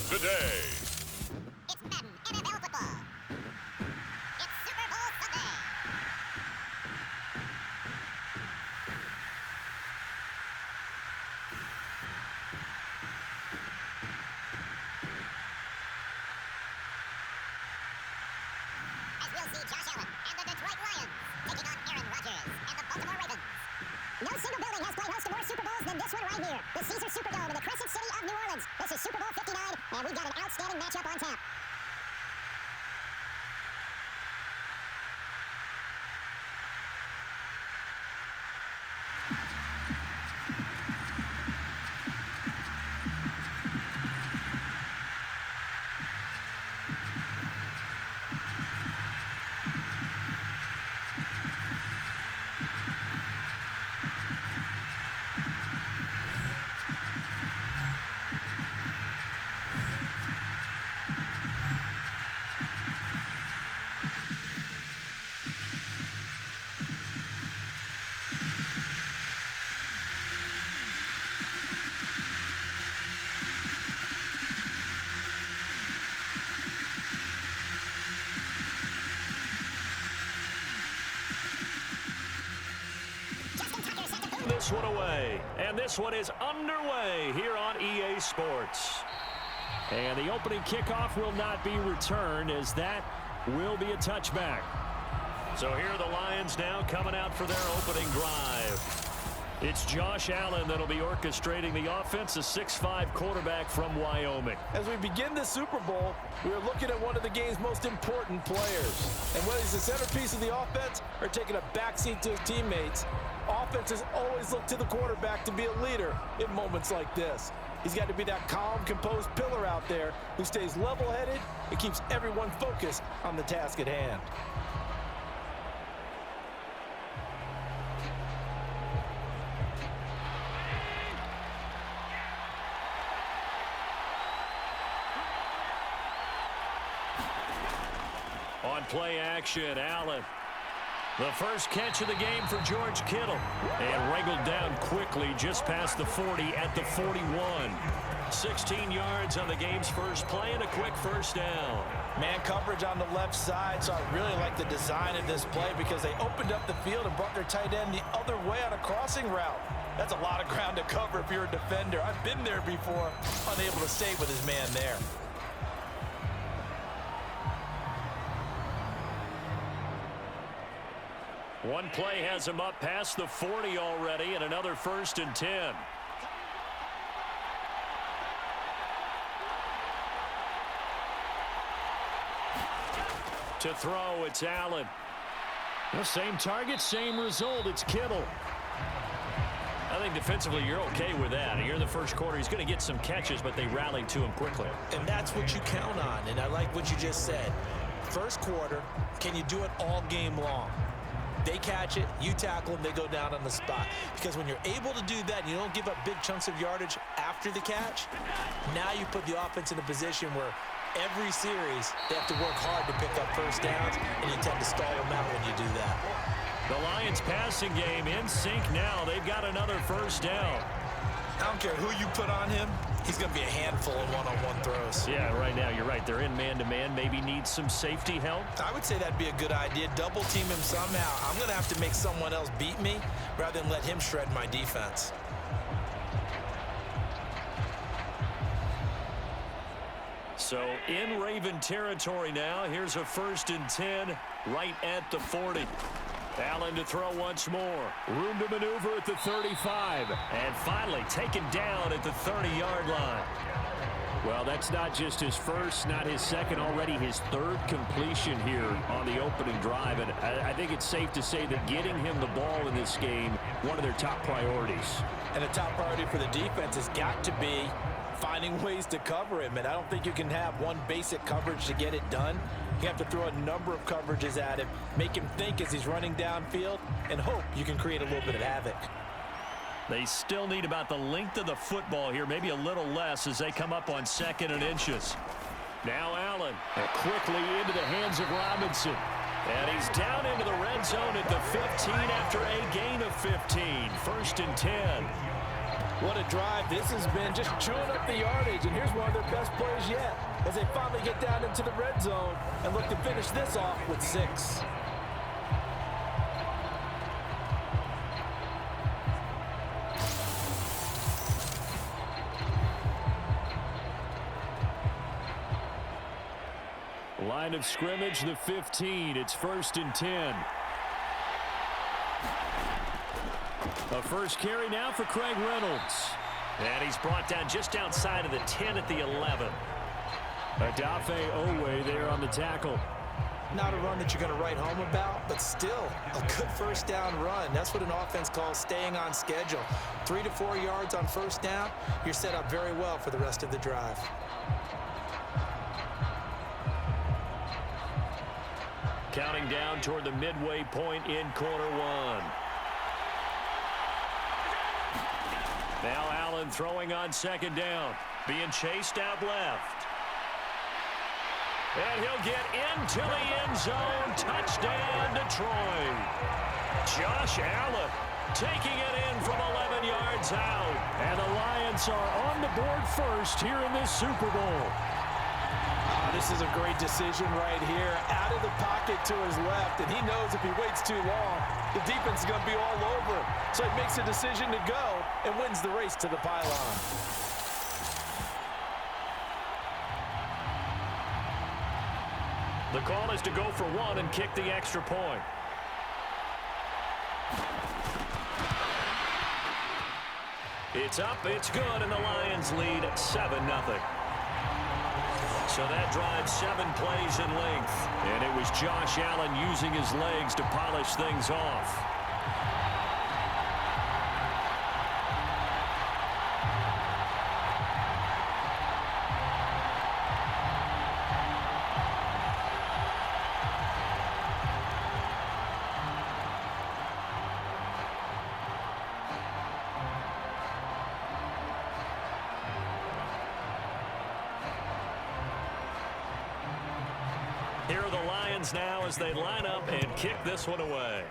today. It's Madden NFL football. It's Super Bowl Sunday. As we'll see Josh Allen and the Detroit Lions taking on Aaron Rodgers and the Baltimore Ravens. No single building has played host to more Super Bowls than this one right here. The Caesars Superdome in the Crescent City of New Orleans. This is Super Bowl 59, and we've got an outstanding matchup on tap. This one away, and this one is underway here on EA Sports. And the opening kickoff will not be returned, as that will be a touchback. So here are the Lions now coming out for their opening drive. It's Josh Allen that'll be orchestrating the offense, a 6'5" quarterback from Wyoming. As we begin the Super Bowl, we are looking at one of the game's most important players. And whether he's the centerpiece of the offense or taking a backseat to his teammates, offenses always look to the quarterback to be a leader in moments like this. He's got to be that calm, composed pillar out there who stays level-headed and keeps everyone focused on the task at hand. On play action, Allen. The first catch of the game for George Kittle. And wrangled down quickly just past the 40 at the 41. 16 yards on the game's first play and a quick first down. Man coverage on the left side, so I really like the design of this play because they opened up the field and brought their tight end the other way on a crossing route. That's a lot of ground to cover if you're a defender. I've been there before, unable to stay with his man there. One play has him up past the 40 already, and another 1st and 10. To throw, it's Allen. The same target, same result. It's Kittle. I think defensively you're okay with that. Here in the first quarter, he's going to get some catches, but they rallied to him quickly. And that's what you count on, and I like what you just said. First quarter, can you do it all game long? They catch it, you tackle them, they go down on the spot. Because when you're able to do that and you don't give up big chunks of yardage after the catch, now you put the offense in a position where every series they have to work hard to pick up first downs, and you tend to stall them out when you do that. The Lions passing game in sync now. They've got another first down. I don't care who you put on him, he's going to be a handful in one-on-one throws. Yeah, right now, you're right. They're in man-to-man. Maybe need some safety help. I would say that'd be a good idea. Double team him somehow. I'm going to have to make someone else beat me rather than let him shred my defense. So in Raven territory now. Here's a 1st and 10 right at the 40. Allen to throw once more. Room to maneuver at the 35. And finally taken down at the 30-yard line. Well, that's not just his first, not his second, already his 3rd completion here on the opening drive. And I think it's safe to say that getting him the ball in this game, one of their top priorities. And the top priority for the defense has got to be finding ways to cover him. And I don't think you can have one basic coverage to get it done. You have to throw a number of coverages at him, make him think as he's running downfield, and hope you can create a little bit of havoc. They still need about the length of the football here, maybe a little less as they come up on 2nd and inches. Now Allen, quickly into the hands of Robinson. And he's down into the red zone at the 15 after a gain of 15. 1st and 10. What a drive this has been, just chewing up the yardage, and here's one of their best plays yet as they finally get down into the red zone and look to finish this off with 6. Line of scrimmage, the 15. It's 1st and 10. A first carry now for Craig Reynolds. And he's brought down just outside of the 10 at the 11. Adafe Owe there on the tackle. Not a run that you're going to write home about, but still a good first down run. That's what an offense calls staying on schedule. 3 to 4 yards on first down, you're set up very well for the rest of the drive. Counting down toward the midway point in quarter 1. Now Allen throwing on 2nd down. Being chased out left. And he'll get into the end zone. Touchdown, Detroit. Josh Allen taking it in from 11 yards out. And the Lions are on the board first here in this Super Bowl. This is a great decision right here. Out of the pocket to his left, and he knows if he waits too long, the defense is going to be all over him. So he makes a decision to go and wins the race to the pylon. The call is to go for 1 and kick the extra point. It's up, it's good, and the Lions lead 7-0. So that drives 7 plays in length. And it was Josh Allen using his legs to polish things off. Here are the Lions now as they line up and kick this one away.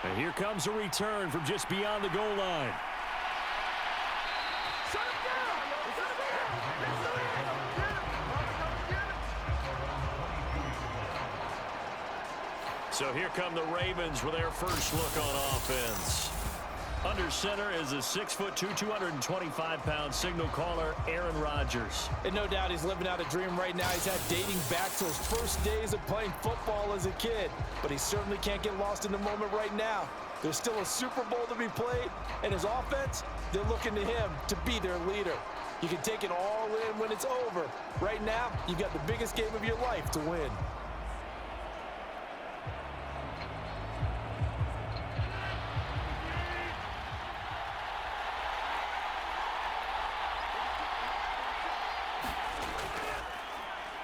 And here comes a return from just beyond the goal line. So here come the Ravens with their first look on offense. Under center is a 6'2", 225-pound signal caller, Aaron Rodgers. And no doubt he's living out a dream right now. He's had dating back to his first days of playing football as a kid. But he certainly can't get lost in the moment right now. There's still a Super Bowl to be played, and his offense, they're looking to him to be their leader. You can take it all in when it's over. Right now, you've got the biggest game of your life to win.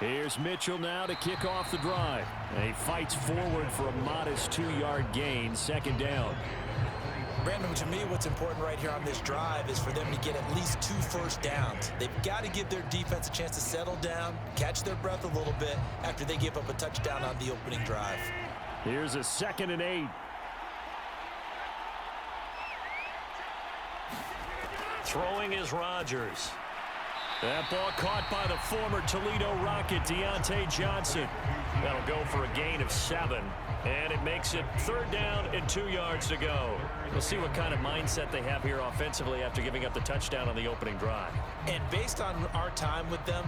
Here's Mitchell now to kick off the drive. And he fights forward for a modest 2-yard gain, 2nd down. Brandon, to me, what's important right here on this drive is for them to get at least 2 first downs. They've got to give their defense a chance to settle down, catch their breath a little bit after they give up a touchdown on the opening drive. Here's a 2nd and 8. Throwing is Rodgers. That ball caught by the former Toledo Rocket, Deontay Johnson. That'll go for a gain of 7. And it makes it 3rd down and 2 yards to go. We'll see what kind of mindset they have here offensively after giving up the touchdown on the opening drive. And based on our time with them,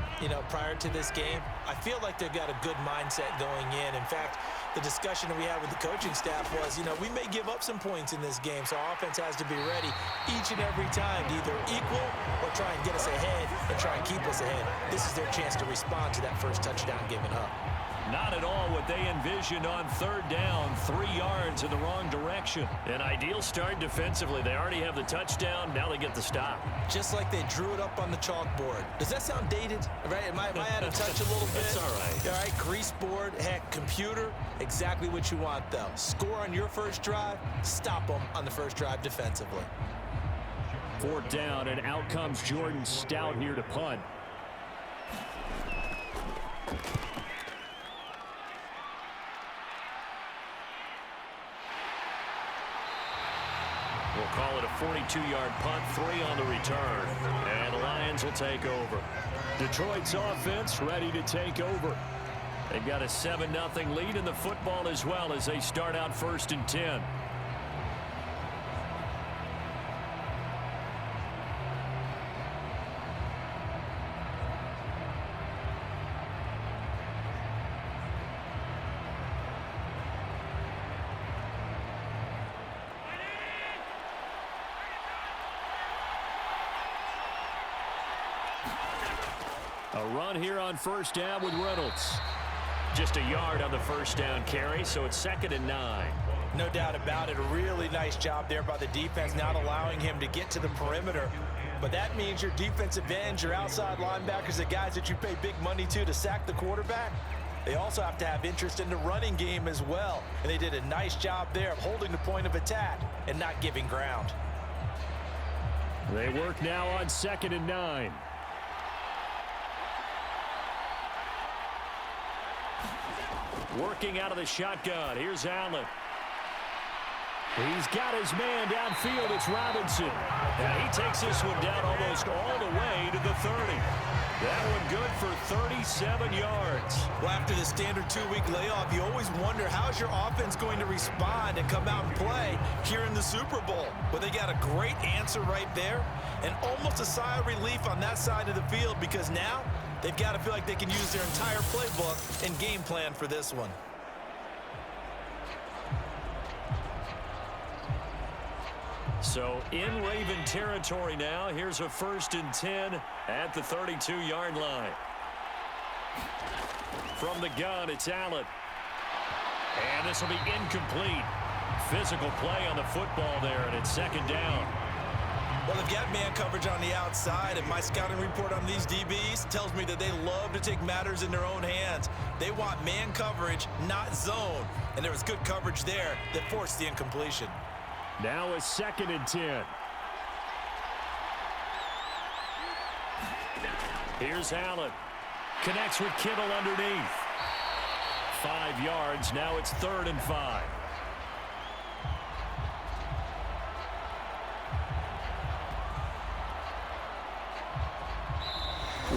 prior to this game, I feel like they've got a good mindset going in. In fact, the discussion that we had with the coaching staff was, we may give up some points in this game, so our offense has to be ready each and every time to either equal or try and get us ahead and try and keep us ahead. This is their chance to respond to that first touchdown given up. Not at all what they envisioned on 3rd down, 3 yards in the wrong direction. An ideal start defensively. They already have the touchdown. Now they get the stop. Just like they drew it up on the chalkboard. Does that sound dated? Right? Am I out of touch a little bit? It's all right. All right, grease board, heck, computer, exactly what you want, though. Score on your first drive, stop them on the first drive defensively. 4th down, and out comes Jordan Stout here to punt. We'll call it a 42-yard punt, 3 on the return. And the Lions will take over. Detroit's offense ready to take over. They've got a 7-0 lead in the football as well as they start out 1st and 10. A run here on 1st down with Reynolds. Just a yard on the 1st down carry, so it's 2nd and 9. No doubt about it. A really nice job there by the defense, not allowing him to get to the perimeter. But that means your defensive ends, your outside linebackers, the guys that you pay big money to sack the quarterback, they also have to have interest in the running game as well. And they did a nice job there of holding the point of attack and not giving ground. They work now on 2nd and 9. Working out of the shotgun. Here's Allen. He's got his man downfield. It's Robinson. And he takes this one down almost all the way to the 30. That one good for 37 yards. Well, after the standard 2-week layoff, you always wonder how's your offense going to respond and come out and play here in the Super Bowl. Well, they got a great answer right there and almost a sigh of relief on that side of the field because now they've got to feel like they can use their entire playbook and game plan for this one. So in Raven territory now. Here's a 1st and 10 at the 32-yard line. From the gun, it's Allen. And this will be incomplete. Physical play on the football there, and it's 2nd down. Well, they've got man coverage on the outside, and my scouting report on these DBs tells me that they love to take matters in their own hands. They want man coverage, not zone. And there was good coverage there that forced the incompletion. Now a 2nd and 10. Here's Allen. Connects with Kittle underneath. 5 yards. Now it's 3rd and 5.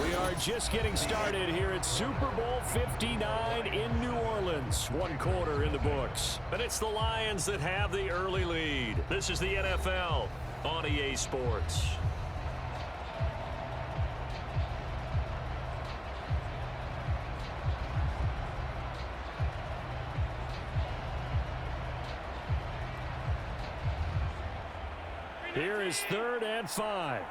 We are just getting started here at Super Bowl 59 in New Orleans. 1 quarter in the books. And it's the Lions that have the early lead. This is the NFL on EA Sports. Here is 3rd and 5.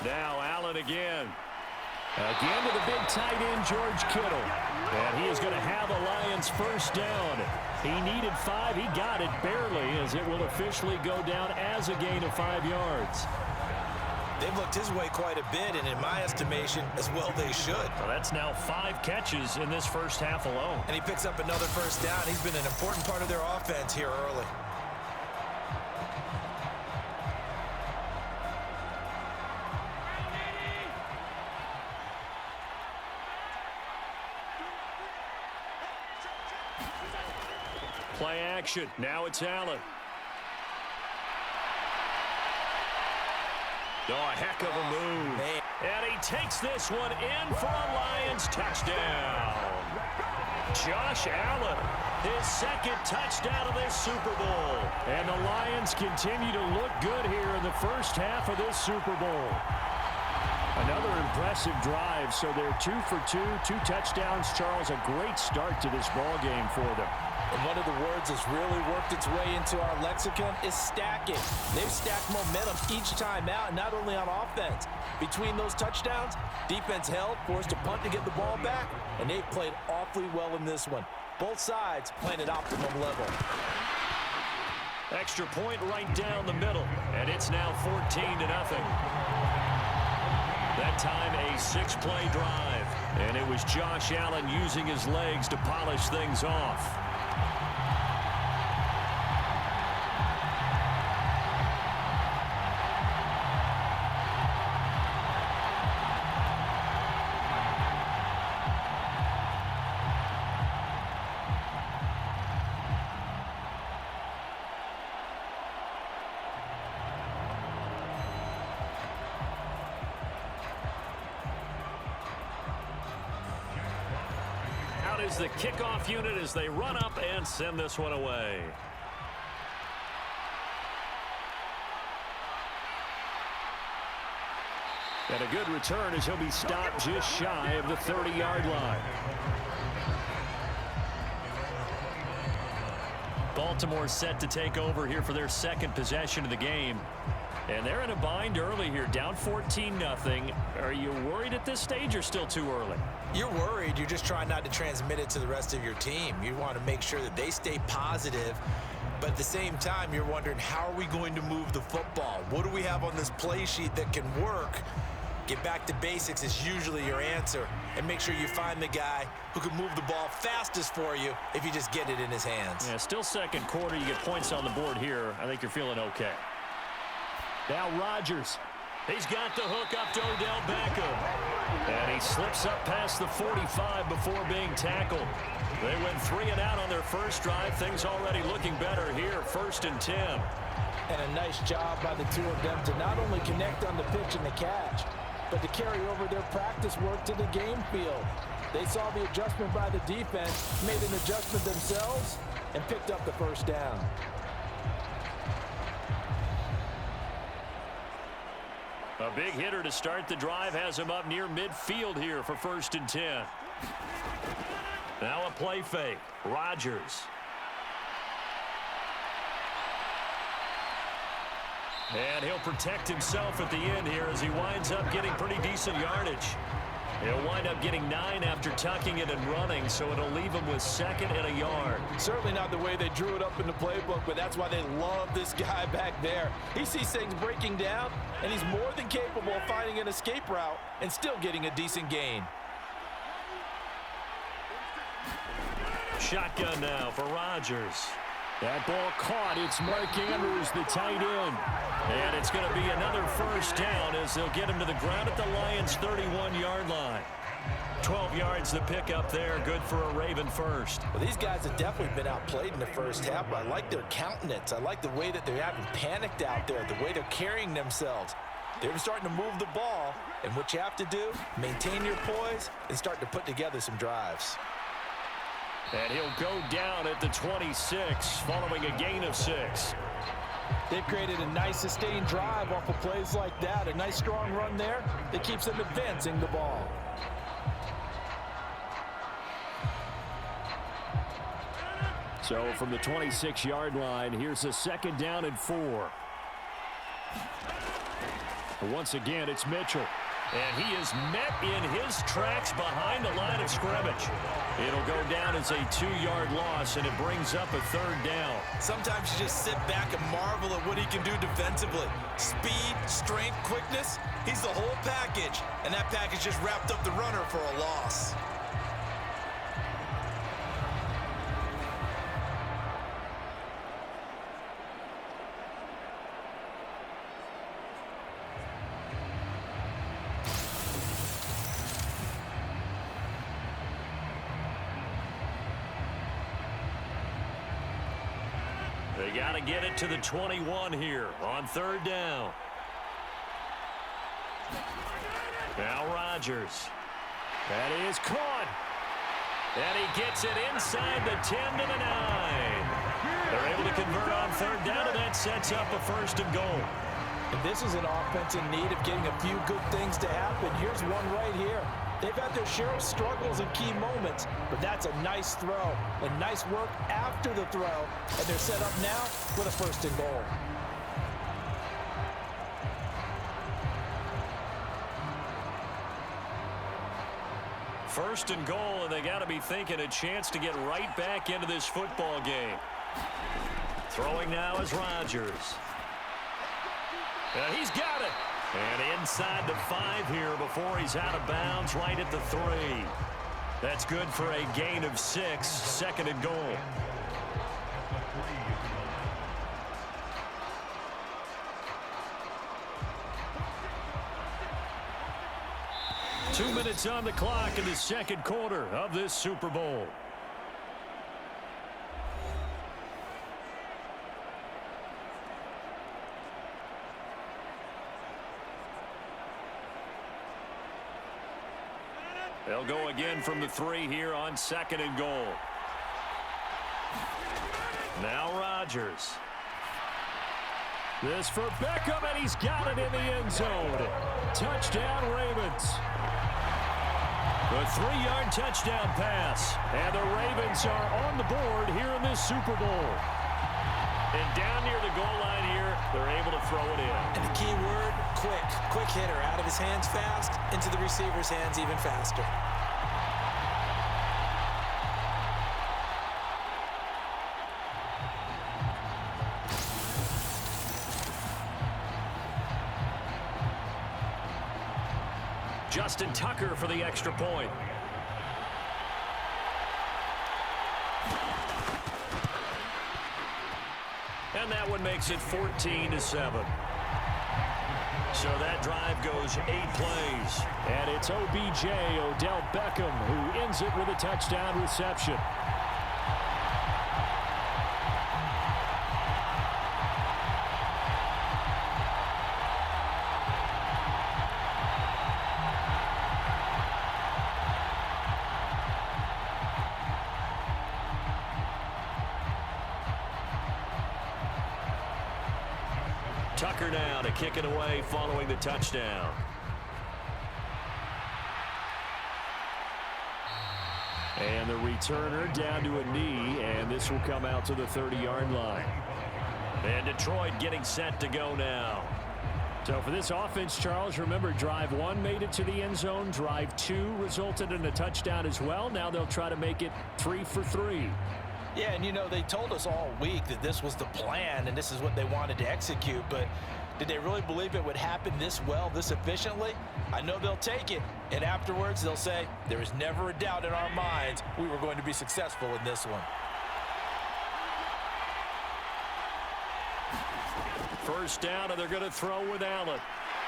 Now Allen again. Again to the big tight end, George Kittle. And he is going to have a Lions 1st down. He needed 5. He got it barely as it will officially go down as a gain of 5 yards. They've looked his way quite a bit, and in my estimation, as well they should. Well, that's now 5 catches in this first half alone. And he picks up another 1st down. He's been an important part of their offense here early. Play action. Now it's Allen. Oh, a heck of a move. And he takes this one in for a Lions touchdown. Josh Allen, his 2nd touchdown of this Super Bowl. And the Lions continue to look good here in the first half of this Super Bowl. Another impressive drive, so they're 2 for 2, 2 touchdowns. Charles, a great start to this ball game for them. And one of the words that's really worked its way into our lexicon is stacking. They've stacked momentum each time out, not only on offense. Between those touchdowns, defense held, forced a punt to get the ball back, and they've played awfully well in this one. Both sides playing at optimum level. Extra point right down the middle, and it's now 14-0. That time a 6-play drive, and it was Josh Allen using his legs to polish things off. is the kickoff unit as they run up and send this one away. And a good return as he'll be stopped just shy of the 30-yard line. Baltimore set to take over here for their second possession of the game. And they're in a bind early here, down 14-0. Are you worried at this stage or still too early? You're worried. You're just trying not to transmit it to the rest of your team. You want to make sure that they stay positive. But at the same time, you're wondering, how are we going to move the football? What do we have on this play sheet that can work? Get back to basics is usually your answer. And make sure you find the guy who can move the ball fastest for you if you just get it in his hands. Yeah, still second quarter. You get points on the board here. I think you're feeling okay. Now Rodgers. He's got the hook up to Odell Beckham. And he slips up past the 45 before being tackled. They went 3 and out on their first drive. Things already looking better here. 1st and 10. And a nice job by the two of them to not only connect on the pitch and the catch, but to carry over their practice work to the game field. They saw the adjustment by the defense, made an adjustment themselves, and picked up the first down. A big hitter to start the drive has him up near midfield here for 1st and 10. Now a play fake. Rodgers. And he'll protect himself at the end here as he winds up getting pretty decent yardage. He'll wind up getting 9 after tucking it and running, so it'll leave him with 2nd and a yard. Certainly not the way they drew it up in the playbook, but that's why they love this guy back there. He sees things breaking down, and he's more than capable of finding an escape route and still getting a decent gain. Shotgun now for Rodgers. That ball caught. It's Mark Andrews, the tight end. And it's going to be another first down as they'll get him to the ground at the Lions' 31-yard line. 12 yards to pick up there. Good for a Raven first. Well, these guys have definitely been outplayed in the first half, but I like their countenance. I like the way that they haven't panicked out there, the way they're carrying themselves. They're starting to move the ball, and what you have to do, maintain your poise and start to put together some drives. And he'll go down at the 26, following a gain of 6. They've created a nice sustained drive off of plays like that. A nice strong run there that keeps them advancing the ball. So from the 26-yard line, here's a 2nd down and 4. Once again, it's Mitchell. And he is met in his tracks behind the line of scrimmage. It'll go down as a 2-yard loss, and it brings up a 3rd down. Sometimes you just sit back and marvel at what he can do defensively. Speed, strength, quickness, he's the whole package. And that package just wrapped up the runner for a loss. They got to get it to the 21 here on 3rd down. Now Rodgers. That is caught. And he gets it inside the 10 to the 9. They're able to convert on 3rd down, and that sets up a 1st and goal. And this is an offense in need of getting a few good things to happen. Here's one right here. They've had their share of struggles and key moments, but that's a nice throw and nice work after the throw, and they're set up now with a 1st and goal. First and goal, and they got to be thinking a chance to get right back into this football game. Throwing now is Rodgers. And he's got it. And inside the 5 here before he's out of bounds right at the 3. That's good for a gain of 6, 2nd and goal. Two minutes on the clock in the 2nd quarter of this Super Bowl. They'll go again from the 3 here on 2nd and goal. Now Rodgers. This for Beckham, and he's got it in the end zone. Touchdown, Ravens. The 3-yard touchdown pass. And the Ravens are on the board here in this Super Bowl. And down near the goal line here, they're able to throw it in. And the key word, quick. Quick hitter. Out of his hands fast, into the receiver's hands even faster. Justin Tucker for the extra point. And that one makes it 14-7. So that drive goes 8 plays. And it's OBJ, Odell Beckham, who ends it with a touchdown reception. Tucker now to kick it away following the touchdown. And the returner down to a knee, and this will come out to the 30-yard line. And Detroit getting set to go now. So for this offense, Charles, remember drive 1 made it to the end zone. Drive 2 resulted in a touchdown as well. Now they'll try to make it 3 for 3. Yeah, and you know, they told us all week that this was the plan and this is what they wanted to execute, but did they really believe it would happen this well, this efficiently? I know they'll take it, and afterwards they'll say, there was never a doubt in our minds we were going to be successful in this one. First down, and they're going to throw with Allen.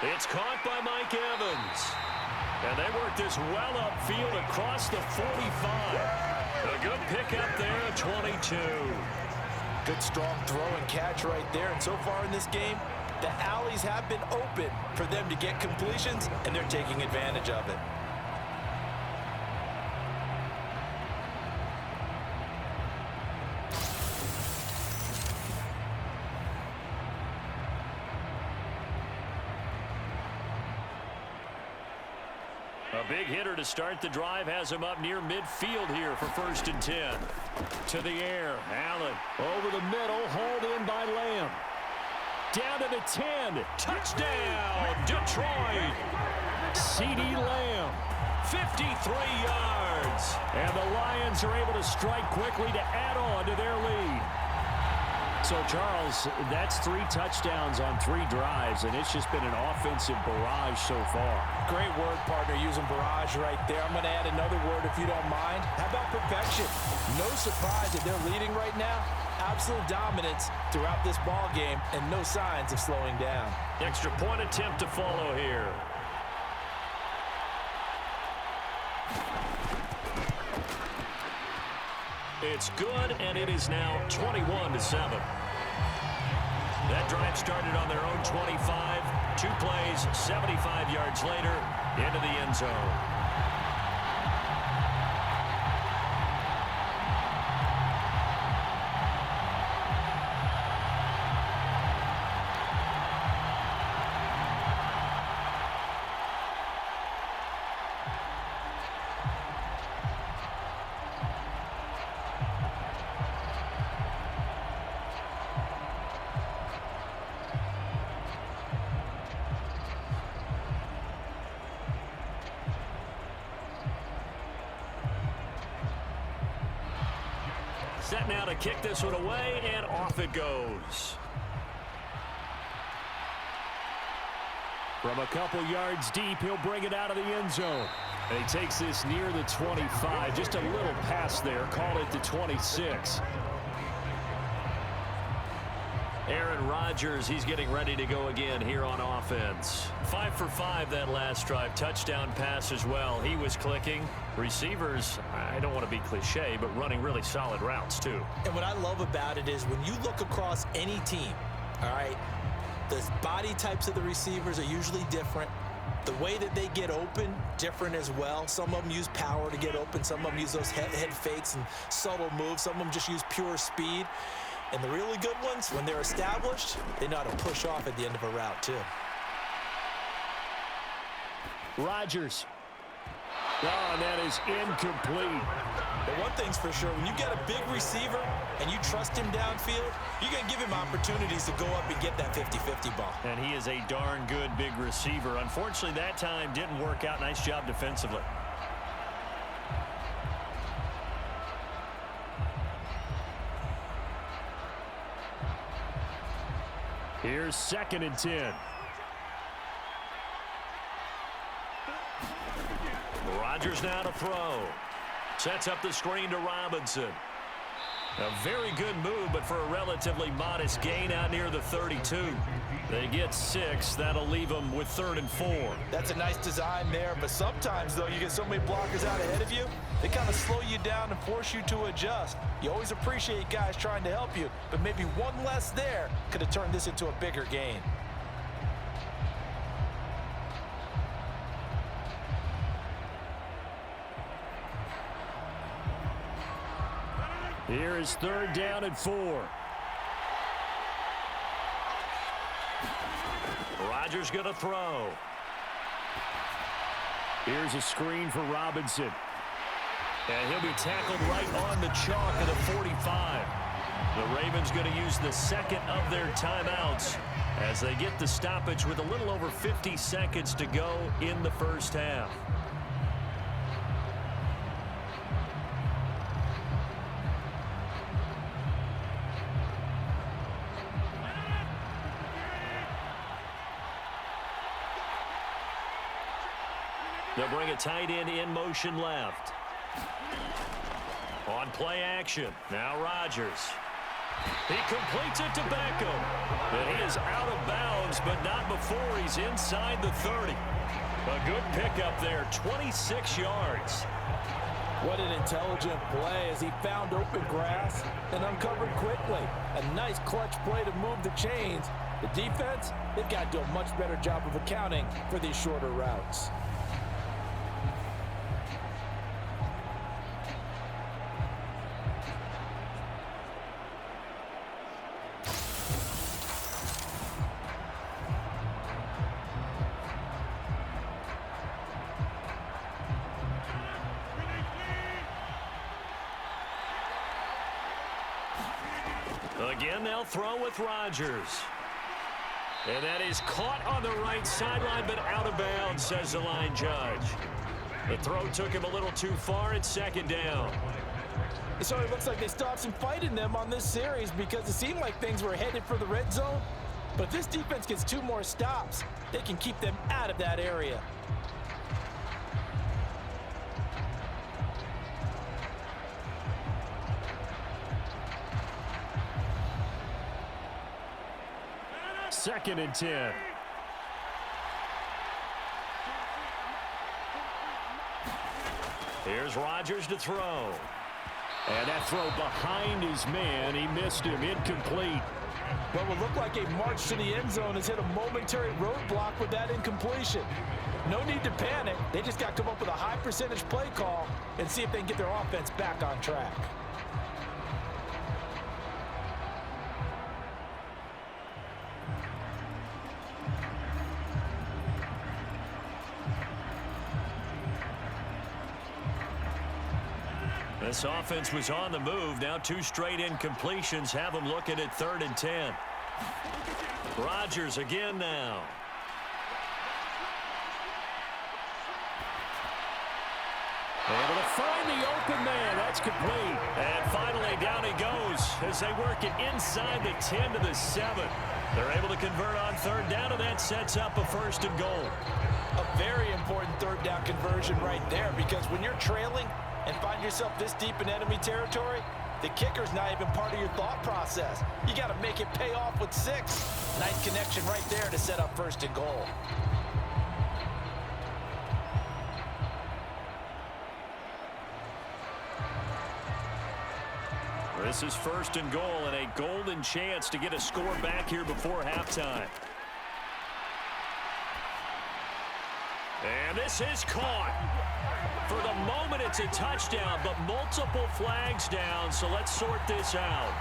It's caught by Mike Evans. And they work this well upfield across the 45. A good pickup there at 22. Good strong throw and catch right there. And so far in this game, the alleys have been open for them to get completions, and they're taking advantage of it. A big hitter to start the drive has him up near midfield here for 1st and 10. To the air, Allen over the middle, hauled in by Lamb. Down to the 10, touchdown, Detroit. CeeDee Lamb, 53 yards. And the Lions are able to strike quickly to add on to their lead. So, Charles, that's 3 touchdowns on 3 drives, and it's just been an offensive barrage so far. Great word, partner, using barrage right there. I'm going to add another word if you don't mind. How about perfection? No surprise that they're leading right now. Absolute dominance throughout this ball game and no signs of slowing down. Extra point attempt to follow here. It's good, and it is now 21-7. That drive started on their own 25. 2 plays, 75 yards later, into the end zone. Set now to kick this one away, and off it goes. From a couple yards deep, he'll bring it out of the end zone. And he takes this near the 25. Just a little pass there. Call it the 26. Aaron Rodgers, he's getting ready to go again here on offense. 5 for 5 that last drive. Touchdown pass as well. He was clicking. Receivers, I don't want to be cliche, but running really solid routes too. And what I love about it is when you look across any team, all right, the body types of the receivers are usually different. The way that they get open, different as well. Some of them use power to get open. Some of them use those head fakes and subtle moves. Some of them just use pure speed. And the really good ones, when they're established, they know how to push off at the end of a route, too. Rodgers. Oh, and that is incomplete. But one thing's for sure, when you get a big receiver and you trust him downfield, you're going to give him opportunities to go up and get that 50-50 ball. And he is a darn good big receiver. Unfortunately, that time didn't work out. Nice job defensively. Here's 2nd and 10. Rodgers now to throw. Sets up the screen to Robinson. A very good move, but for a relatively modest gain out near the 32. They get 6. That'll leave them with 3rd and 4. That's a nice design there, but sometimes, though, you get so many blockers out ahead of you, they kind of slow you down and force you to adjust. You always appreciate guys trying to help you, but maybe one less there could have turned this into a bigger gain. Here is 3rd down and 4. Rodgers going to throw. Here's a screen for Robinson. And he'll be tackled right on the chalk of the 45. The Ravens going to use the 2nd of their timeouts as they get the stoppage with a little over 50 seconds to go in the first half. They'll bring a tight end in motion left. On play action. Now Rodgers. He completes it to Beckham. And he is out of bounds, but not before he's inside the 30. A good pickup there, 26 yards. What an intelligent play as he found open grass and uncovered quickly. A nice clutch play to move the chains. The defense, they've got to do a much better job of accounting for these shorter routes. Again, they'll throw with Rodgers. And that is caught on the right sideline, but out of bounds, says the line judge. The throw took him a little too far. It's 2nd down. So it looks like they stopped some fight in them on this series because it seemed like things were headed for the red zone. But if this defense gets 2 more stops, they can keep them out of that area. Second and 10. Here's Rodgers to throw. And that throw behind his man. He missed him. Incomplete. What will look like a march to the end zone has hit a momentary roadblock with that incompletion. No need to panic. They just got to come up with a high percentage play call and see if they can get their offense back on track. This offense was on the move. Now 2 straight incompletions have them looking at 3rd and 10. Rodgers again now. Able to find the open man. That's complete. And finally down he goes as they work it inside the 10 to the 7. They're able to convert on 3rd down, and that sets up a 1st and goal. A very important 3rd down conversion right there, because when you're trailing and find yourself this deep in enemy territory, the kicker's not even part of your thought process. You got to make it pay off with 6. Nice connection right there to set up 1st and goal. This is 1st and goal and a golden chance to get a score back here before halftime. And this is caught. For the moment, it's a touchdown, but multiple flags down, so let's sort this out.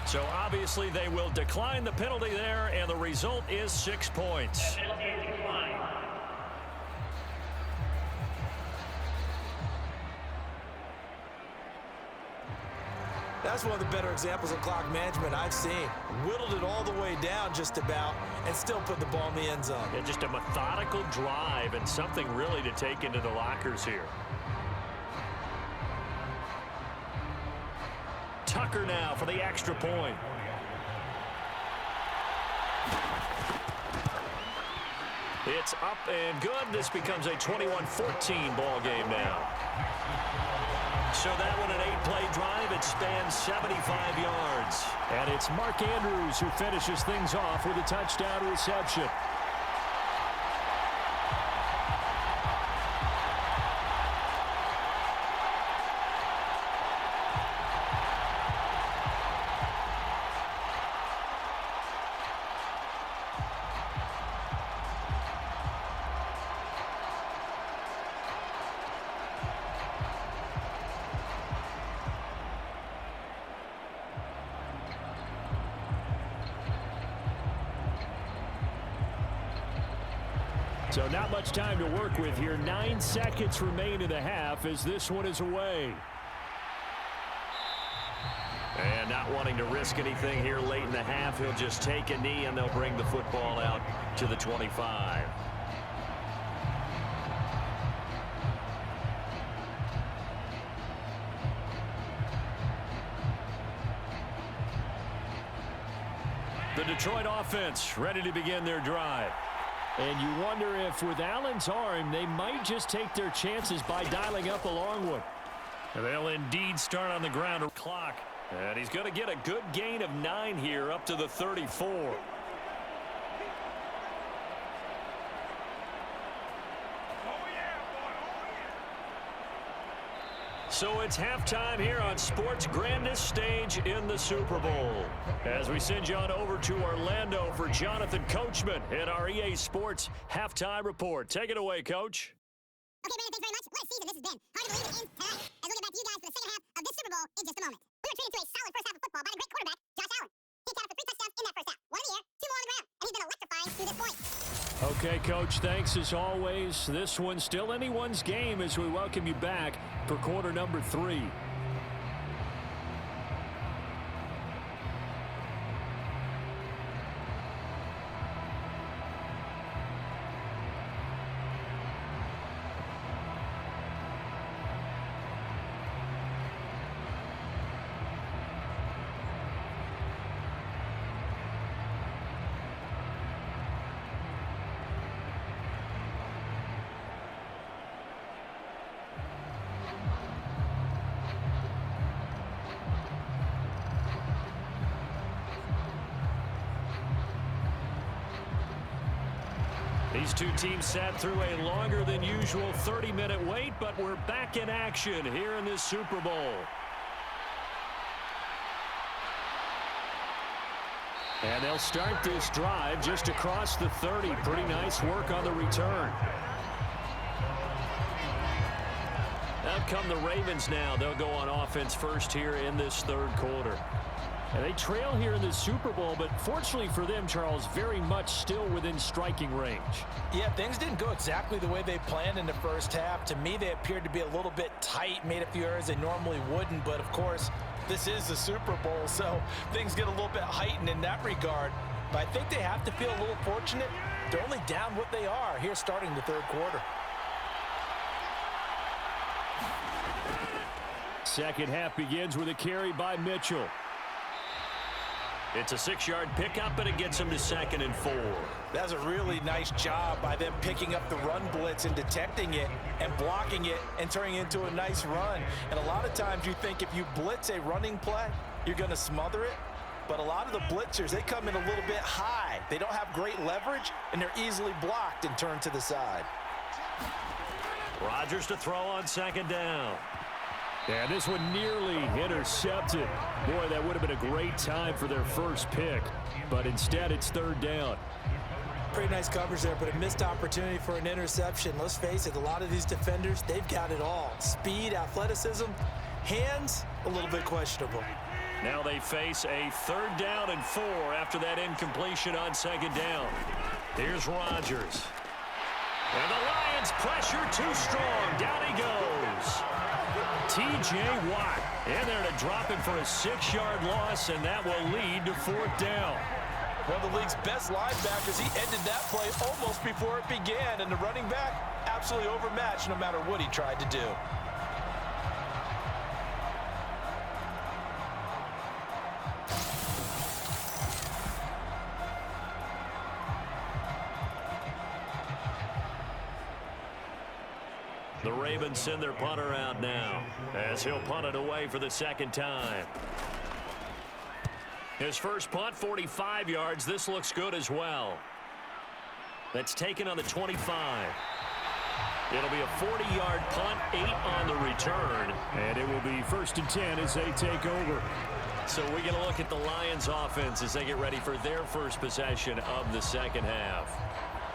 So obviously they will decline the penalty there, and the result is 6 points. That's one of the better examples of clock management I've seen. Whittled it all the way down just about and still put the ball in the end zone. Yeah, just a methodical drive and something really to take into the lockers here. Tucker now for the extra point. It's up and good. This becomes a 21-14 ball game now. So that one, an 8-play drive. It spans 75 yards. And it's Mark Andrews who finishes things off with a touchdown reception. So not much time to work with here. 9 seconds remain in the half as this one is away. And not wanting to risk anything here late in the half, he'll just take a knee and they'll bring the football out to the 25. The Detroit offense ready to begin their drive. And you wonder if with Allen's arm, they might just take their chances by dialing up a long one. They'll indeed start on the ground clock. And he's going to get a good gain of 9 here up to the 34. So it's halftime here on sports' grandest stage in the Super Bowl. As we send you on over to Orlando for Jonathan Coachman in our EA Sports Halftime Report. Take it away, Coach. Okay, Brandon, thanks very much. What a season this has been. Hard to believe it ends tonight. As we'll get back to you guys for the second half of this Super Bowl in just a moment. We were treated to a solid first half of football by the great quarterback, Josh Allen. He accounted for 3 touchdowns in that first half. 1 in the air, 2 more on the ground. And he's been electrifying to this point. Okay, Coach, thanks as always. This one's still anyone's game as we welcome you back for quarter number 3. These two teams sat through a longer than usual 30-minute wait, but we're back in action here in this Super Bowl. And they'll start this drive just across the 30. Pretty nice work on the return. Out come the Ravens now. They'll go on offense first here in this third quarter. And they trail here in the Super Bowl, but fortunately for them, Charles, very much still within striking range. Yeah, things didn't go exactly the way they planned in the first half. To me, they appeared to be a little bit tight, made a few errors they normally wouldn't, but of course, this is the Super Bowl, so things get a little bit heightened in that regard. But I think they have to feel a little fortunate. They're only down what they are here starting the third quarter. Second half begins with a carry by Mitchell. It's a 6-yard pickup, but it gets him to 2nd and 4. That's a really nice job by them picking up the run blitz and detecting it and blocking it and turning it into a nice run. And a lot of times you think if you blitz a running play, you're going to smother it. But a lot of the blitzers, they come in a little bit high. They don't have great leverage, and they're easily blocked and turned to the side. Rodgers to throw on 2nd down. Yeah, this one nearly intercepted. Boy, that would have been a great time for their first pick. But instead, it's third down. Pretty nice coverage there, but a missed opportunity for an interception. Let's face it, a lot of these defenders, they've got it all. Speed, athleticism, hands, a little bit questionable. Now they face a 3rd down and 4 after that incompletion on 2nd down. Here's Rodgers. And the Lions pressure too strong. Down he goes. T.J. Watt in there to drop him for a 6-yard loss, and that will lead to 4th down. One of the league's best linebackers, he ended that play almost before it began, and the running back absolutely overmatched no matter what he tried to do. The Ravens send their punter out now as he'll punt it away for the 2nd time. His first punt, 45 yards. This looks good as well. That's taken on the 25. It'll be a 40-yard punt, 8 on the return. And it will be 1st and 10 as they take over. So we get a look at the Lions offense as they get ready for their first possession of the 2nd half.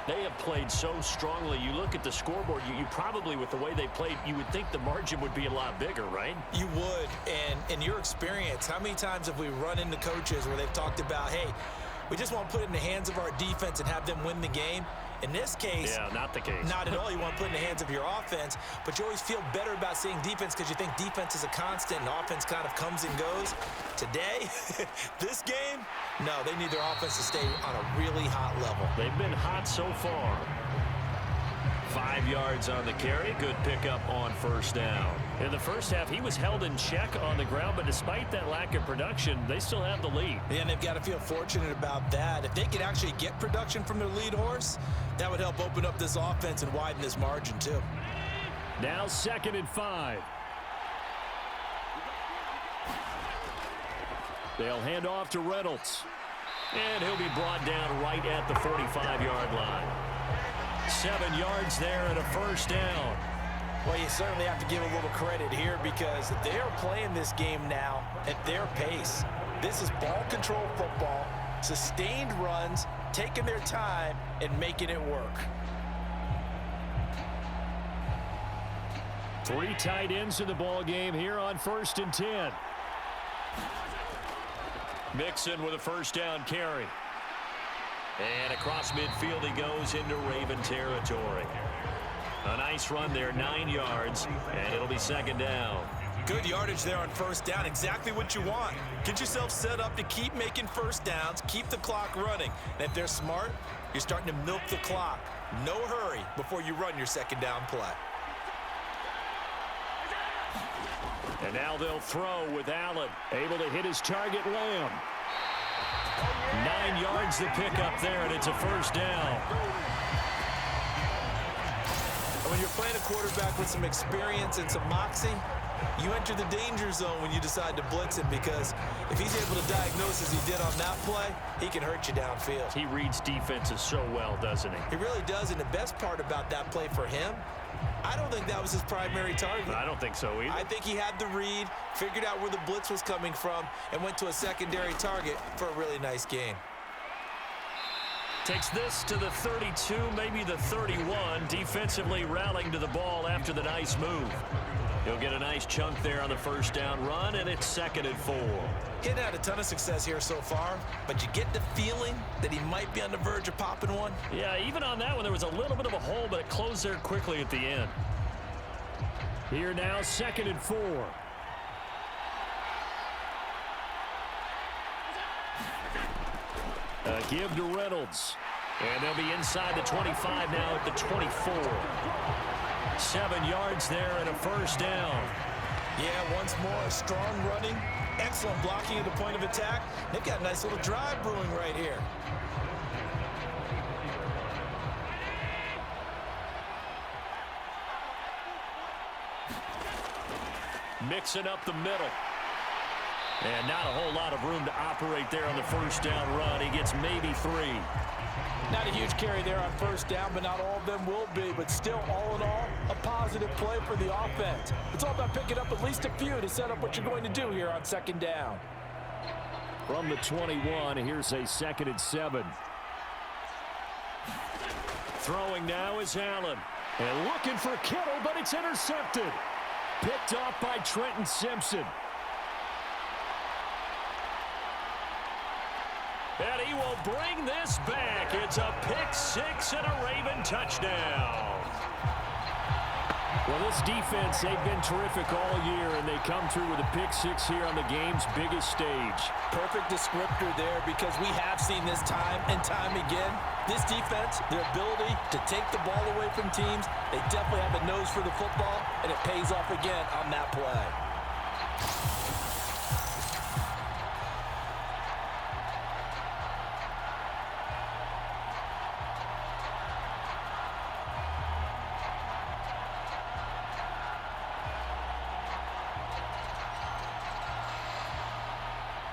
They have played so strongly. You look at the scoreboard, you probably, with the way they played, you would think the margin would be a lot bigger, right? You would. And in your experience, how many times have we run into coaches where they've talked about, hey, we just want to put it in the hands of our defense and have them win the game? In this case, yeah, not the case. Not at all. You want to put it in the hands of your offense, but you always feel better about seeing defense because you think defense is a constant and offense kind of comes and goes. Today, this game, no, they need their offense to stay on a really hot level. They've been hot so far. 5 yards on the carry. Good pickup on 1st down. In the first half, he was held in check on the ground, but despite that lack of production, they still have the lead. Yeah, and they've got to feel fortunate about that. If they could actually get production from their lead horse, that would help open up this offense and widen this margin, too. Now 2nd and 5. They'll hand off to Reynolds. And he'll be brought down right at the 45-yard line. 7 yards there and a 1st down. Well, you certainly have to give a little credit here because they are playing this game now at their pace. This is ball control football, sustained runs, taking their time and making it work. 3 tight ends in the ball game here on 1st and 10. Mixon with a 1st down carry. And across midfield he goes into Raven territory. A nice run there, 9 yards, and it'll be 2nd down. Good yardage there on 1st down, exactly what you want. Get yourself set up to keep making 1st downs, keep the clock running. And if they're smart, you're starting to milk the clock. No hurry before you run your 2nd down play. And now they'll throw with Allen, able to hit his target, Lamb. 9 yards to pick up there, and it's a 1st down. When you're playing a quarterback with some experience and some moxie, you enter the danger zone when you decide to blitz him because if he's able to diagnose as he did on that play, he can hurt you downfield. He reads defenses so well, doesn't he? He really does, and the best part about that play for him, I don't think that was his primary target. I don't think so either. I think he had the read, figured out where the blitz was coming from, and went to a secondary target for a really nice gain. Takes this to the 32, maybe the 31, defensively rallying to the ball after the nice move. He'll get a nice chunk there on the 1st down run, and it's 2nd and 4. He hadn't had a ton of success here so far, but you get the feeling that he might be on the verge of popping one. Yeah, even on that one, there was a little bit of a hole, but it closed there quickly at the end. Here now, 2nd and 4. A give to Reynolds. And they'll be inside the 25 now at the 24. 7 yards there and a 1st down. Yeah, once more, strong running, excellent blocking at the point of attack. They've got a nice little drive brewing right here. Mixing up the middle. And not a whole lot of room to operate there on the first down run. He gets maybe 3. Not a huge carry there on first down, but not all of them will be. But still, all in all, a positive play for the offense. It's all about picking up at least a few to set up what you're going to do here on second down. From the 21, here's a 2nd and 7. Throwing now is Allen. And looking for Kittle, but it's intercepted. Picked off by Trenton Simpson. And he will bring this back. It's a pick-6 and a Raven touchdown. Well, this defense, they've been terrific all year, and they come through with a pick-6 here on the game's biggest stage. Perfect descriptor there, because we have seen this time and time again. This defense, their ability to take the ball away from teams, they definitely have a nose for the football, and it pays off again on that play.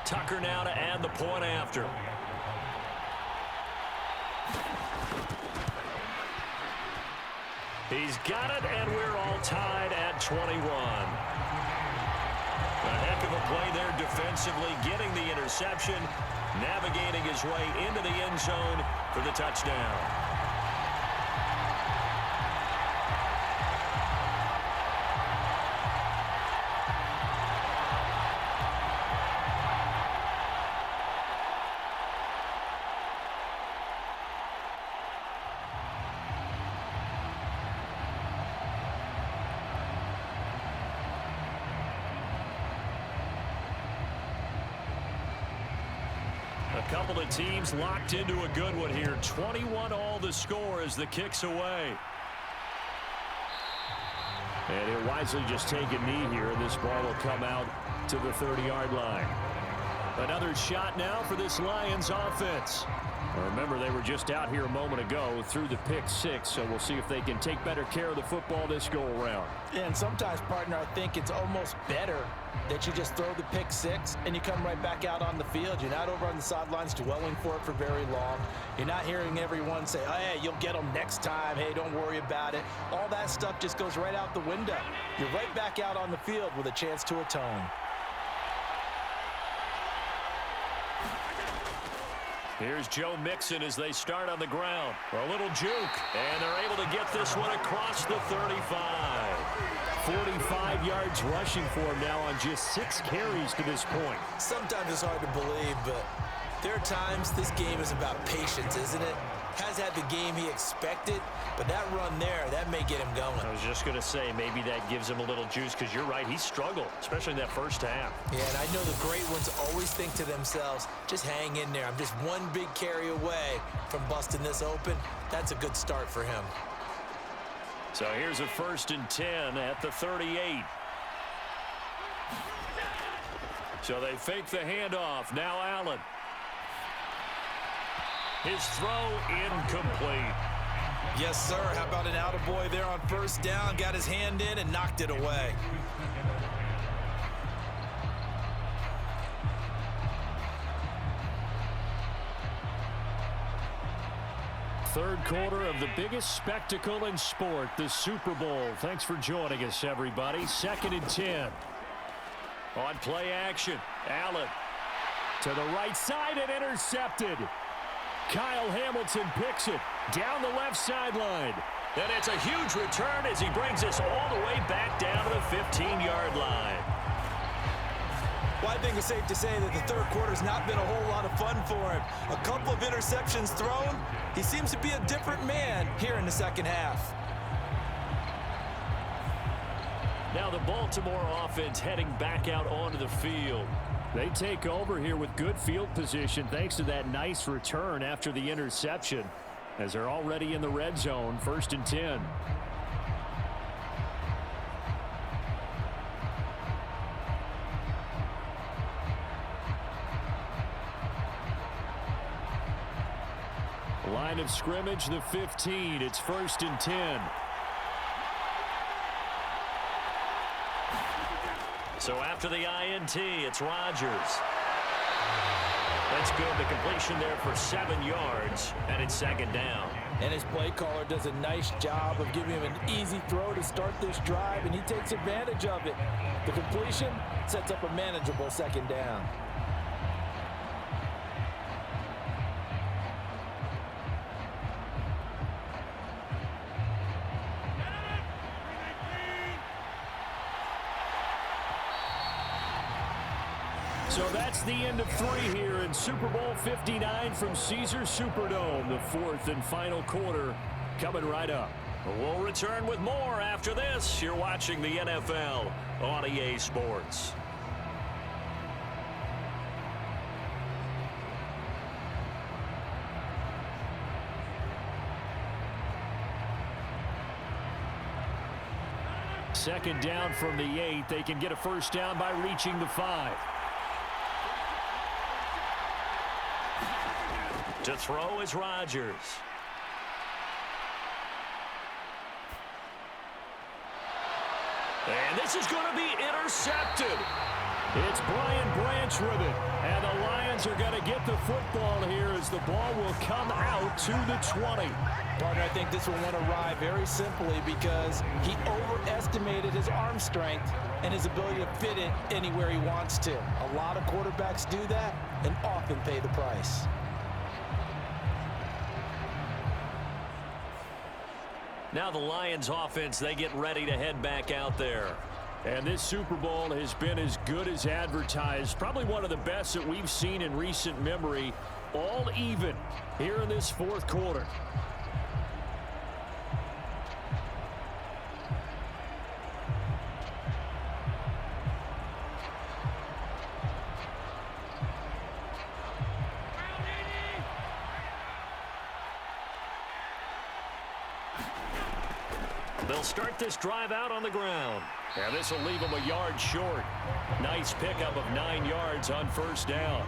Tucker now to add the point after. He's got it, and we're all tied at 21. A heck of a play there defensively, getting the interception, navigating his way into the end zone for the touchdown. A couple of teams locked into a good one here. 21 all the score as the kick's away. And he'll wisely just take a knee here, and this ball will come out to the 30-yard line. Another shot now for this Lions offense. Remember, they were just out here a moment ago through the pick-6, so we'll see if they can take better care of the football this go-around. And sometimes, partner, I think it's almost better that you just throw the pick-6 and you come right back out on the field. You're not over on the sidelines dwelling for it for very long. You're not hearing everyone say, oh, hey, you'll get them next time. Hey, don't worry about it. All that stuff just goes right out the window. You're right back out on the field with a chance to atone. Here's Joe Mixon as they start on the ground. A little juke, and they're able to get this one across the 35. 45 yards rushing for him now on just 6 carries to this point. Sometimes it's hard to believe, but there are times this game is about patience, isn't it? Has had the game he expected, but that run there, that may get him going. I was just going to say, maybe that gives him a little juice, because you're right, he struggled, especially in that first half. Yeah, and I know the great ones always think to themselves, just hang in there. I'm just one big carry away from busting this open. That's a good start for him. So here's a 1st and 10 at the 38. So they fake the handoff. Now Allen. His throw incomplete. Yes, sir. How about an attaboy there on first down? Got his hand in and knocked it away. Third quarter of the biggest spectacle in sport, the Super Bowl. Thanks for joining us, everybody. 2nd and 10. On play action, Allen. To the right side and intercepted. Kyle Hamilton picks it down the left sideline. And it's a huge return as he brings us all the way back down to the 15-yard line. Well, I think it's safe to say that the third quarter's not been a whole lot of fun for him. A couple of interceptions thrown. He seems to be a different man here in the second half. Now the Baltimore offense heading back out onto the field. They take over here with good field position thanks to that nice return after the interception, as they're already in the red zone. 1st and 10. Line of scrimmage, the 15. It's 1st and 10. So after the INT, it's Rodgers. That's good. The completion there for 7 yards, and it's second down. And his play caller does a nice job of giving him an easy throw to start this drive, and he takes advantage of it. The completion sets up a manageable second down. So that's the end of 3 here in Super Bowl 59 from Caesars Superdome. The fourth and final quarter coming right up. We'll return with more after this. You're watching the NFL on EA Sports. Second down from the 8. They can get a first down by reaching the 5. To throw is Rodgers. And this is going to be intercepted. It's Brian Branch with it. And the Lions are going to get the football here as the ball will come out to the 20. Partner, I think this one went awry very simply because he overestimated his arm strength and his ability to fit it anywhere he wants to. A lot of quarterbacks do that and often pay the price. Now the Lions offense, they get ready to head back out there. And this Super Bowl has been as good as advertised. Probably one of the best that we've seen in recent memory. All even here in this fourth quarter. They'll start this drive out on the ground. And this will leave them a yard short. Nice pickup of 9 yards on first down.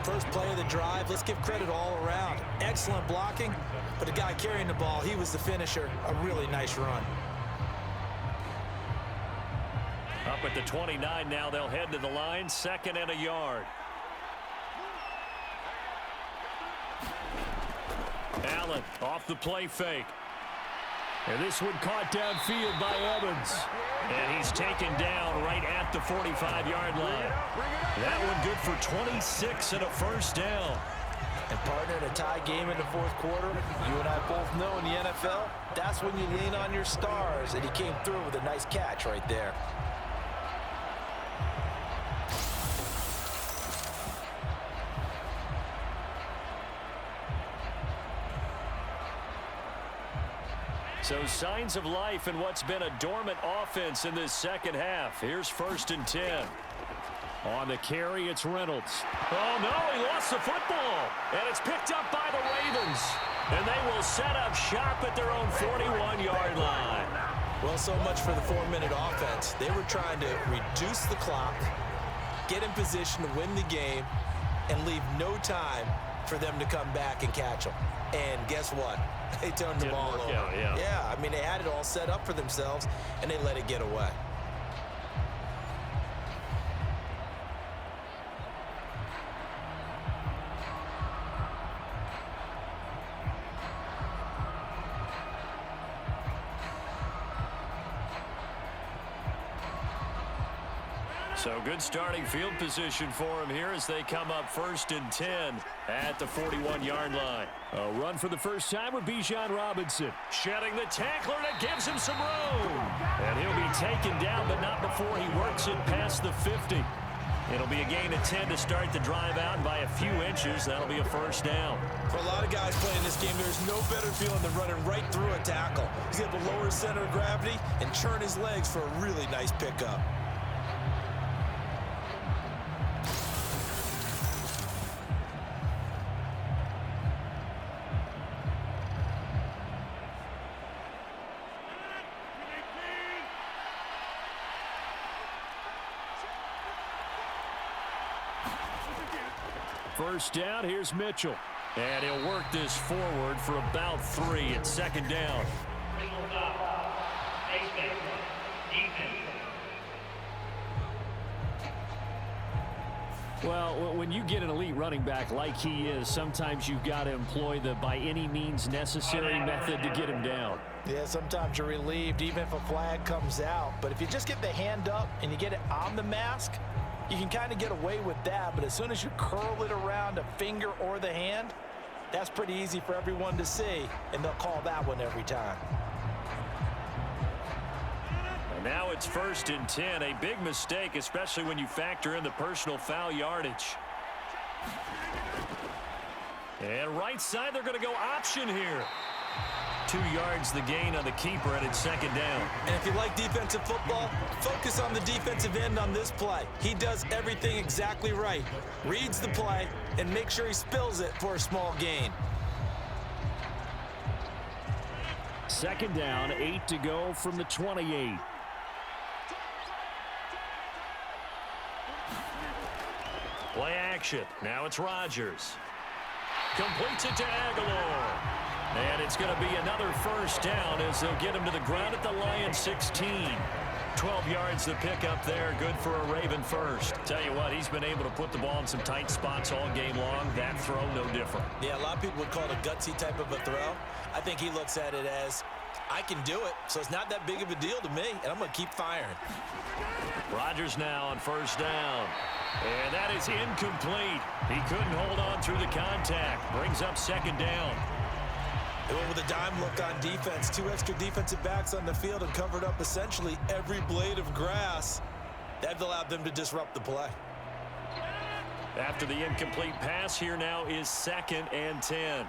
First play of the drive, let's give credit all around. Excellent blocking, but the guy carrying the ball, he was the finisher. A really nice run. Up at the 29 now, they'll head to the line, 2nd and a yard. Allen off the play fake. And this one caught downfield by Evans. And he's taken down right at the 45-yard line. That one good for 26 and a first down. And partner, in a tie game in the fourth quarter, you and I both know in the NFL, that's when you lean on your stars. And he came through with a nice catch right there. So signs of life in what's been a dormant offense in this second half. Here's 1st and 10. On the carry, it's Reynolds. Oh, no, he lost the football. And it's picked up by the Ravens. And they will set up shop at their own 41-yard line. Well, so much for the 4-minute offense. They were trying to reduce the clock, get in position to win the game, and leave no time for them to come back and catch them. And guess what? They turned the ball over. Yeah, I mean, they had it all set up for themselves, and they let it get away. So good starting field position for him here as they come up 1st and 10 at the 41-yard line. A run for the first time with Bijan Robinson. Shedding the tackler that gives him some room. And he'll be taken down, but not before he works it past the 50. It'll be a gain of 10 to start the drive out, and by a few inches, that'll be a first down. For a lot of guys playing this game, there's no better feeling than running right through a tackle. He's able to lower his center of gravity and churn his legs for a really nice pickup. First down, here's Mitchell. And he'll work this forward for about 3 at 2nd down. Well, when you get an elite running back like he is, sometimes you've got to employ the by any means necessary method to get him down. Yeah, sometimes you're relieved even if a flag comes out. But if you just get the hand up and you get it on the mask, you can kind of get away with that. But as soon as you curl it around a finger or the hand, that's pretty easy for everyone to see, and they'll call that one every time. And now it's 1st and 10, a big mistake, especially when you factor in the personal foul yardage. And right side, they're going to go option here. 2 yards the gain on the keeper, and it's 2nd down. And if you like defensive football, focus on the defensive end on this play. He does everything exactly right. Reads the play and make sure he spills it for a small gain. 2nd down, 8 to go from the 28. Play action. Now it's Rodgers. Completes it to Aguilar. And it's going to be another 1st down as they'll get him to the ground at the Lions 16. 12 yards to pick up there. Good for a Raven first. Tell you what, he's been able to put the ball in some tight spots all game long. That throw, no different. Yeah, a lot of people would call it a gutsy type of a throw. I think he looks at it as, I can do it, so it's not that big of a deal to me, and I'm going to keep firing. Rodgers now on 1st down. And that is incomplete. He couldn't hold on through the contact. Brings up 2nd down. They went with a dime look on defense. 2 extra defensive backs on the field and covered up essentially every blade of grass. That allowed them to disrupt the play. After the incomplete pass, here now is 2nd and 10.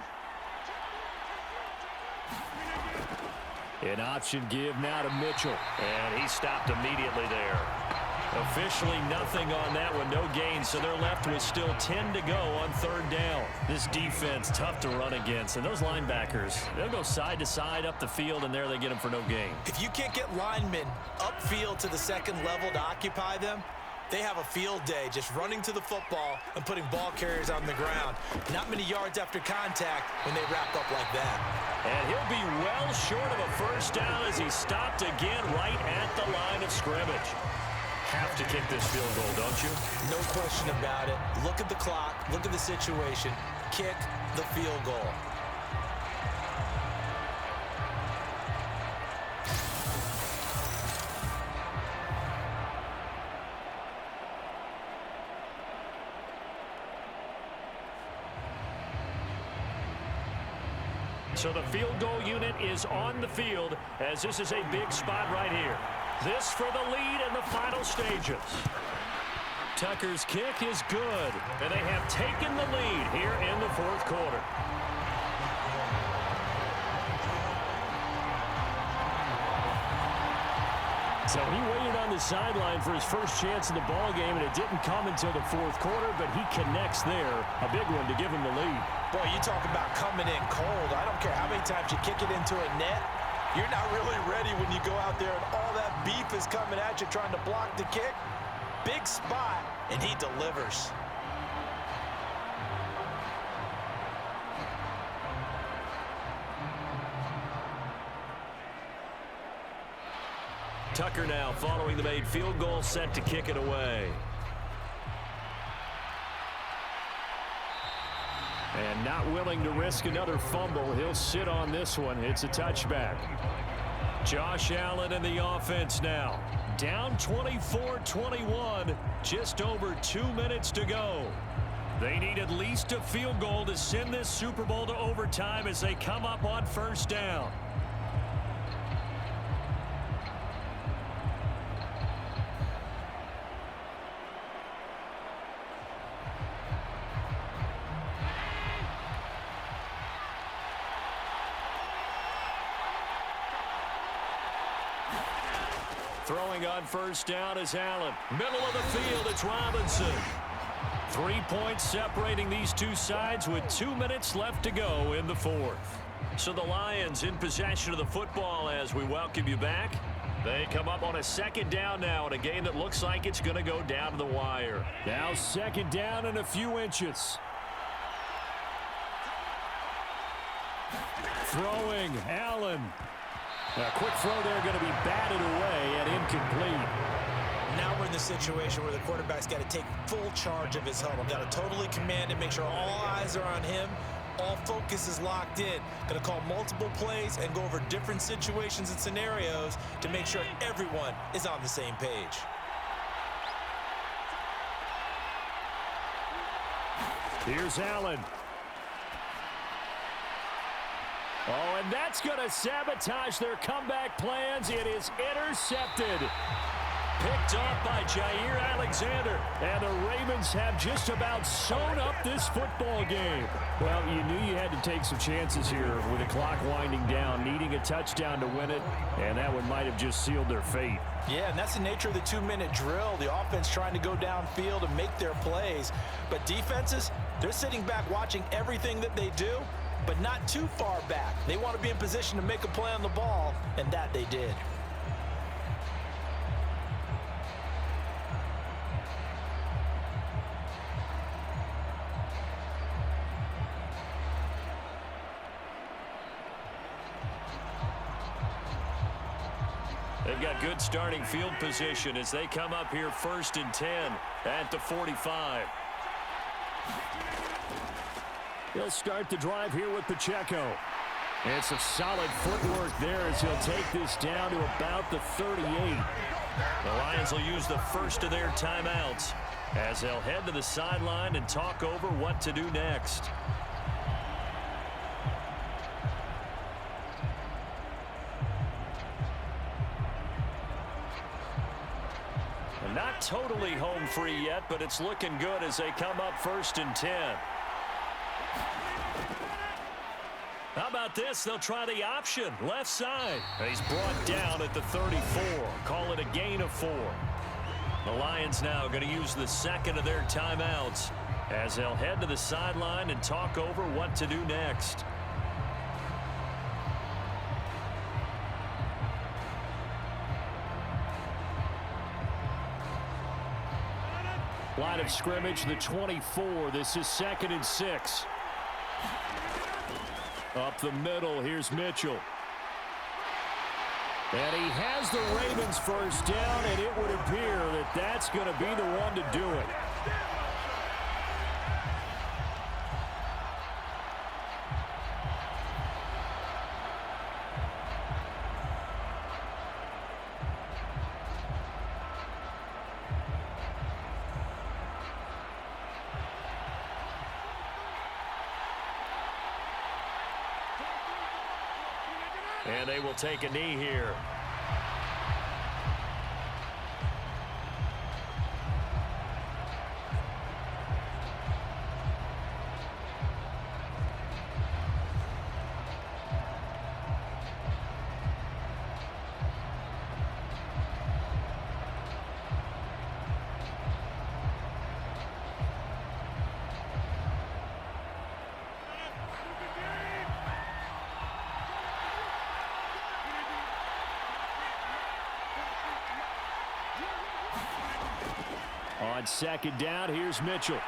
An option give now to Mitchell. And he stopped immediately there. Officially nothing on that one, no gain, so they're left with still 10 to go on 3rd down. This defense, tough to run against, and those linebackers, they'll go side to side up the field, and there they get them for no gain. If you can't get linemen upfield to the 2nd level to occupy them, they have a field day just running to the football and putting ball carriers on the ground. Not many yards after contact when they wrap up like that. And he'll be well short of a 1st down as he stopped again right at the line of scrimmage. Have to kick this field goal, don't you? No question about it. Look at the clock. Look at the situation. Kick the field goal. So the field goal unit is on the field as this is a big spot right here. This for the lead in the final stages. Tucker's kick is good, and they have taken the lead here in the 4th quarter. So he waited on the sideline for his first chance in the ball game, and it didn't come until the 4th quarter, but he connects there. A big one to give him the lead. Boy, you talk about coming in cold. I don't care how many times you kick it into a net. You're not really ready when you go out there and all that beef is coming at you trying to block the kick. Big spot, and he delivers. Tucker now following the made field goal, set to kick it away. And not willing to risk another fumble. He'll sit on this one. It's a touchback. Josh Allen in the offense now. Down 24-21. Just over 2 minutes to go. They need at least a field goal to send this Super Bowl to overtime as they come up on 1st down. Throwing on 1st down is Allen. Middle of the field, it's Robinson. 3 points separating these two sides with 2 minutes left to go in the 4th. So the Lions in possession of the football as we welcome you back. They come up on a 2nd down now in a game that looks like it's going to go down to the wire. Now 2nd down and a few inches. Throwing, Allen. A quick throw there going to be batted away and incomplete. Now we're in the situation where the quarterback's got to take full charge of his huddle. Got to totally command it, make sure all eyes are on him. All focus is locked in. Going to call multiple plays and go over different situations and scenarios to make sure everyone is on the same page. Here's Allen. Oh, and that's going to sabotage their comeback plans. It is intercepted. Picked off by Jair Alexander. And the Ravens have just about sewn up this football game. Well, you knew you had to take some chances here with the clock winding down, needing a touchdown to win it, and that one might have just sealed their fate. Yeah, and that's the nature of the 2-minute drill. The offense trying to go downfield and make their plays. But defenses, they're sitting back watching everything that they do, but not too far back. They want to be in position to make a play on the ball, and that they did. They've got good starting field position as they come up here 1st and 10 at the 45. He'll start the drive here with Pacheco. And some solid footwork there as he'll take this down to about the 38. The Lions will use the first of their timeouts as they'll head to the sideline and talk over what to do next. Not totally home free yet, but it's looking good as they come up 1st and 10. How about this? They'll try the option, left side. He's brought down at the 34. Call it a gain of 4. The Lions now going to use the second of their timeouts as they'll head to the sideline and talk over what to do next. Line of scrimmage, the 24. This is 2nd and 6. Up the middle, here's Mitchell. And he has the Ravens first down, and it would appear that that's going to be the one to do it. And they will take a knee here. On 2nd down, here's Mitchell.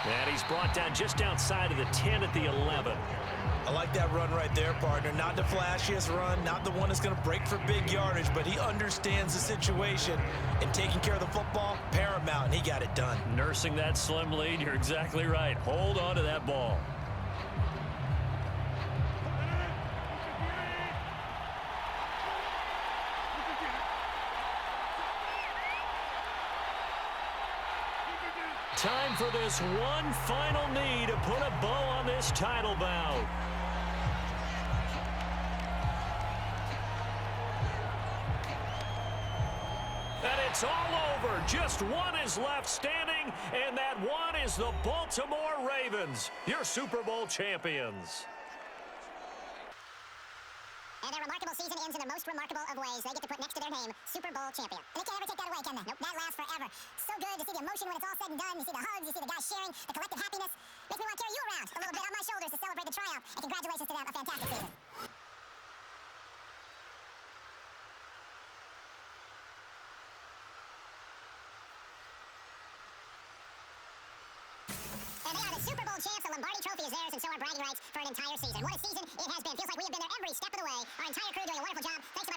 And he's brought down just outside of the 10 at the 11. I like that run right there, partner. Not the flashiest run, not the one that's going to break for big yardage, but he understands the situation, and taking care of the football, paramount, and he got it done. Nursing that slim lead, you're exactly right. Hold on to that ball. Time for this one final knee to put a bow on this title bout. And it's all over. Just one is left standing, and that one is the Baltimore Ravens, your Super Bowl champions. And their remarkable season ends in the most remarkable of ways. They get to put next to their name, Super Bowl champion. And they can't ever take that away, can they? Nope, that lasts forever. So good to see the emotion when it's all said and done. You see the hugs, you see the guys sharing, the collective happiness. Makes me want to carry you around a little bit on my shoulders to celebrate the triumph. And congratulations to them, a fantastic season. And they are the Super Bowl champs. The Lombardi Trophy is theirs, and so are bragging rights for an entire season. What a season it has been. Feels like we have been there every step of the way. Our entire crew doing a wonderful job. Thanks to my